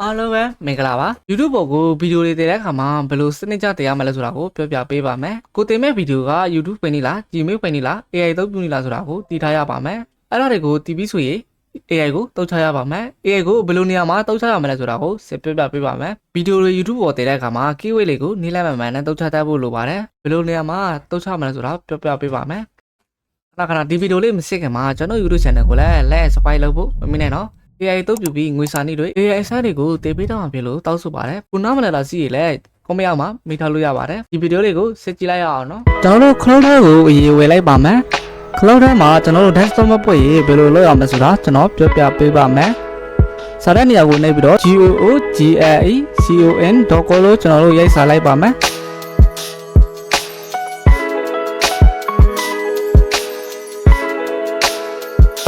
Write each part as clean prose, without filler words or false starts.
အားလုံးပဲမင်္ဂလာပါ YouTube ပေါ်ကိုဗီဒီယိုတွေတင်တဲ့အခါမှာဘယ်လိုစနစ်ကျတင်ရမလဲဆိုတာကိုပြောပြပေးပါမယ်ကိုတင်မဲ့ဗီဒီယိုက YouTube ပင်နေလား Gmail ပင်နေလား AI သုံးပြုနေလားဆိုတာကိုတည်ထားရပါမယ်အဲ့ဒါတွေကိုတည်ပြီးဆိုရင် AI ကိုတုံးချရပါမယ် AI ကိုဘယ်လိုနေရာမှာတုံးချရမလဲဆိုတာကိုဆက်ပြောပြပေးပါမယ်ဗီဒီယိုတွေ YouTube ပေါ်တင်တဲ့အခါမှာ keyword တွေကိုနည်းလမ်းမှန်နဲ့တုံးချတတ်ဖို့လိုပါတယ်ဘယ်လိုနေရာမှာတုံးချမလဲဆိုတာပြောပြပေးပါမယ်ခဏဒီဗီဒီယိုလေးမစစ်ခင်မှာကျွန်တော် YouTube channel ကိုလည်း like subscribe လုပ်ဖို့မမေ့နဲ့နော်AI တုံးပြပြီးငွေစာနည်းတွေ AI စာတွေကိုတင်ပေးတော့မှာဖြစ်လို့တောင်းဆိုပါတယ်ခုနောက်မလာတာစီးရလဲကွန်မန့်အောက်မှာမိထားလို့ရပါတယ်ဒီဗီဒီယိုလေးကိုစစ်ကြည့်လိုက်ရအောင်နော်ကျွန်တော်တို့ cloud ကိုအရေးဝယ်လိုက်ပါမယ် cloud မှာကျွန်တော်တို့ desktop မှာပွင့်ရေးဘယ်လိုလုပ်ရမလဲဆိုတာကျွန်တော်ပြောပြပေးပါမယ်စာတဲ့နေရာကိုနှိပ်ပြီးတော့ googlecon.com လို့ကျွန်တော်တို့ရိုက်စာလိုက်ပါမယ်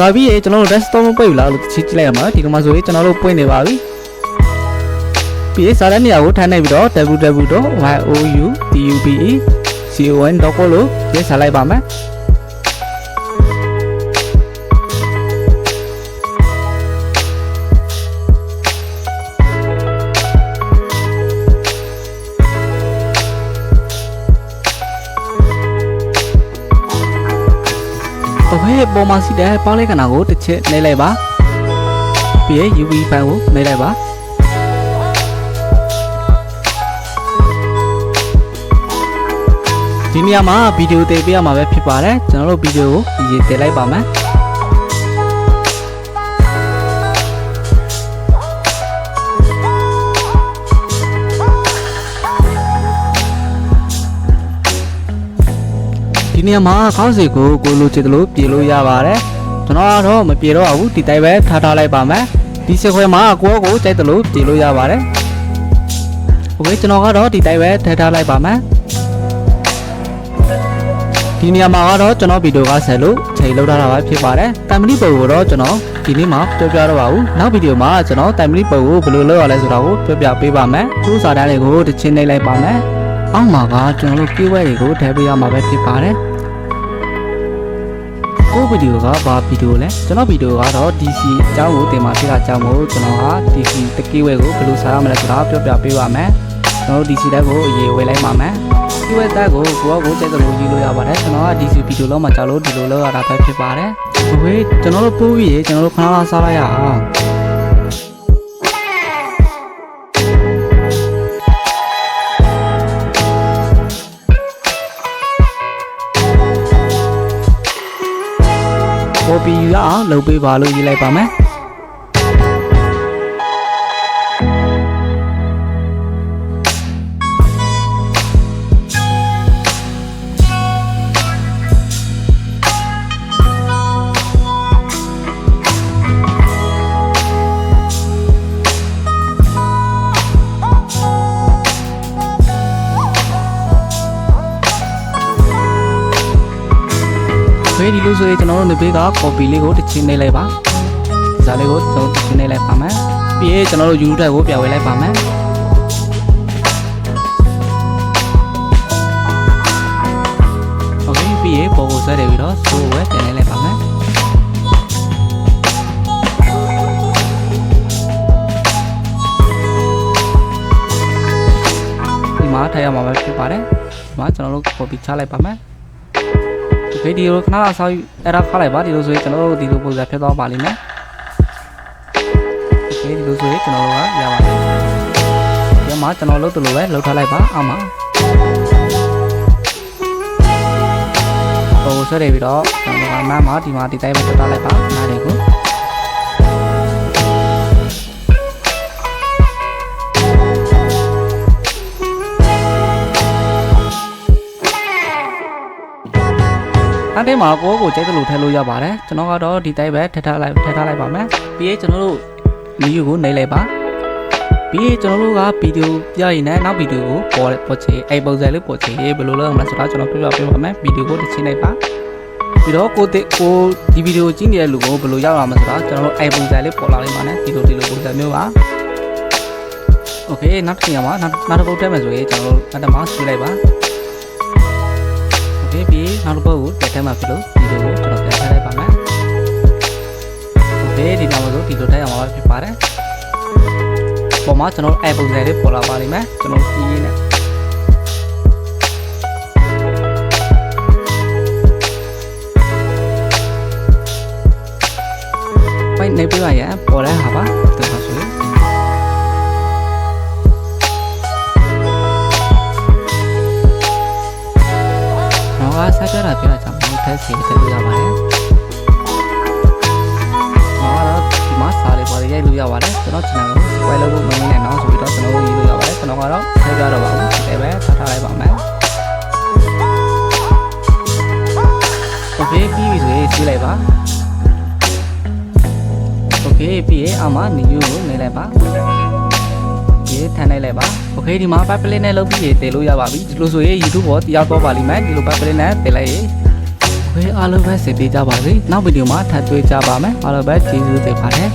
ဒါပြီးရင်ကျွန်တော်တို့ desktop မှာပွင့်ပြီလားလို့ကြည့်လိုက်ရမှာဒီကမှာဆိုရင်ကျွန်တော်တို့ပွင့်နေပါပြီပြီးရင်စာတဲ့နေရာကိုထပ်နှိပ်ပြီးတော့ www.youtubecon.com လို့ရိုက်စာလိုက်ပါမယ်โอเคပေါ်မှာရှိတဲ့ပေါင်းလိုက်ကနာကိုတစ်ချက်နှိပ်လိုက်ပါပြီးရင် UV ဖိုင်ကိုနှိပ်လိုက်ပါဒီနေရာမှာဗီဒီယိုတင်ပေးရမှာပဲဖြစ်ပါတယ်ကျွန်တော်တို့ဗီဒီယိုကိုရေးတင်လိုက်ပါမယ်ဒီနေရာမှာခေါင်းစီကိုလိုချင်တယ်လို့ပြေလို့ရပါတယ်ကျွန်တော်ကတော့မပြေတော့ဘူးဒီတိုင်းပဲထားလိုက်ပါမယ်ဒီစခွဲမှာကိုကြိုက်တယ်လို့ပြေလို့ရပါတယ်โอเคကျွန်တော်ကတော့ဒီတိုင်းပဲထားလိုက်ပါမယ်ဒီနေရာမှာကတော့ကျွန်တော်ဗီဒီယိုကဆက်လို့ချိန်လောက်ထားတာပဲဖြစ်ပါတယ်တိုင်မလီပုံကိုတော့ကျွန်တော်ဒီနေ့မှပြောပြတော့ပါဘူးနောက်ဗီဒီယိုမှာကျွန်တော်တိုင်မလီပုံကိုဘယ်လိုလုပ်ရလဲဆိုတာကိုပြောပြပေးပါမယ်သူ့စာတန်းလေးကိုတစ်ချင်းနှိပ်လိုက်ပါမယ်အောက်မှာကကျွန်တော်တို့ keyword တွေကိုထည့်ပေးရမှာပဲဖြစ်ပါတယ်ကိုဗီဒီယိုကဘာဗီဒီယိုလဲကျွန်တော်ဗီဒီယိုကတော့ DC အကြောင်းကိုတင်မှာဖြစ်တာကြောင့်မို့ကျွန်တော်က DC တကီဝဲကိုဘယ်လိုစားရမလဲဆိုတာပြောပြပေးပါမယ်ကျွန်တော်တို့ DC တက်ကိုအရေးဝယ်လိုက်ပါမယ်ကီဝဲတက်ကိုကိုကြိုက်တယ်လို့ယူလို့ရပါတယ်ကျွန်တော်က DC ဗီဒီယိုလောက်မှကြောက်လို့ဒီလိုလောက်ရတာပဲဖြစ်ပါတယ်โอเคကျွန်တော်တို့ပို့ပြီးကျွန်တော်တို့ခဏလောက်စားလိုက်ရအောင်ပေါ်ပြီးရအောင်လုပ်ပေးပါလို့ရေးလိုက်ပါမယ်ဒီလိုဆိုရင်ကျွန်တော်တို့နေဘေးက copy လေးကိုတစ်ချင်းနှိပ်လိုက်ပါဇာလေးကိုကျွန်တော်တစ်ချင်းနှိပ်လိုက်ပါမယ်ပြီးရင်ကျွန်တော်တို့ YouTube ကိုပြန်ဝေလိုက်ပါမယ်โอเคပြီးရင်ပေါ်ကိုဆွဲတယ်ပြီးတော့ဆိုဝဲပြန်နှိပ်လိုက်ပါမယ်ဒီမှာထည့်ရမှာပဲဖြစ်ပါတယ်ဒီမှာကျွန်တော်တို့ copy ချလိုက်ပါမယ်ဗီဒီယိုခဏလောက်ဆောက်အဲ့ဒါခါလိုက်ပါဒီလိုဆိုရင်ကျွန်တော်တို့ဒီလိုပုံစံဖြစ်သွားပါလိမ့်မယ်โอเคဒီလိုဆိုရင်ကျွန်တော်တို့ကရပါတယ်ဒီမှာကျွန်တော်လုပ်သလိုပဲလုပ်ထားလိုက်ပါအောက်မှာဟိုဆွဲရပြီးတော့ကျွန်တော်ကနားမှာဒီမှာဒီတိုင်းပဲတက်ထားလိုက်ပါနားတွေကိုအဲ့ဒီမှာကိုကြိုက်တယ်လို့ထည့်လို့ရပါတယ်ကျွန်တော်ကတော့ဒီတိုင်းပဲထည့်ထားလိုက်ပါမယ်ပြီးရင်ကျွန်တော်တို့မီယူကိုနှိပ်လိုက်ပါပြီးရင်ကျွန်တော်တို့ကဗီဒီယိုပြရင်လည်းနောက်ဗီဒီယိုကိုပေါ်ချေအဲ့ပုံစံလေးပေါ်ချေဘယ်လိုလုပ်ရမလဲဆိုတာကျွန်တော်ပြပြပေးပါမယ်ဗီဒီယိုကိုတစ်ချင်းလိုက်ပါပြီးတော့ကိုဒီဗီဒီယိုကြည့်နေတဲ့လူကိုဘယ်လိုရောက်လာမလဲဆိုတာကျွန်တော်တို့အဲ့ပုံစံလေးပေါ်လာလိမ့်ပါနဲ့ဒီလိုပုံစံမျိုးပါโอเคနောက်တစ်ချိန်မှာနောက်တစ်ပုတ်တက်မယ်ဆိုရင်ကျွန်တော်တို့အတမဆွဲလိုက်ပါပြီးနောက်တစ်ပုတ်ကိုတက်ထဲမှာဖြစ်လို့ဒီလိုကိုကျွန်တော်ပြန်ထည့်လိုက်ပါမယ်โอเคဒီနောက်မှာဆိုဒီလိုထည့်ရမှာဖြစ်ပါတယ် ပေါ်မှာကျွန်တော်အဲ့ပုံစံလေးပေါ်လာပါလိမ့်မယ်ကျွန်တော်ကြည့်ရင်းနဲ့ပိုက်နေပြရရင်ပေါ်လဲဟာပါတော်ပါဆိုတော့ဆက်ကြတာပြတာကြောင့်ဒီထက်စီထည့်လို့ရပါတယ်စားလေးပေါ်ရိုက်လို့ရပါတယ်ကျွန်တော် channel ကို subscribe လုပ်ဖို့မင်းနဲ့နောက်ဆိုပြီးတော့ကျွန်တော်ရေးလို့ရပါတယ်ကျွန်တော်ကတော့ထိုက်ကြတော့ပါဘူးဒီပဲထားထားလိုက်ပါမယ် Okay ပြီးပြီဆိုရင်စီးလိုက်ပါ Okay ပြီးရင်အောက်မှာ new ကိုနေလိုက်ပါဒီထန်လိုက်ပါ Okay ဒီမှာ public နဲ့လုပ်ပြီးတည်လို့ရပါပြီဒီလိုဆိုရင် YouTube ပေါ်တရားပေါ်ပါလိမ့်မယ်ဒီလို public နဲ့တည်လိုက်ရင်အားလုံးပဲစင်ပေးကြပါစေနောက်ဗီဒီယိုမှာထပ်တွေ့ကြပါမယ်အားလုံးပဲကျေးဇူးတင်ပါတယ်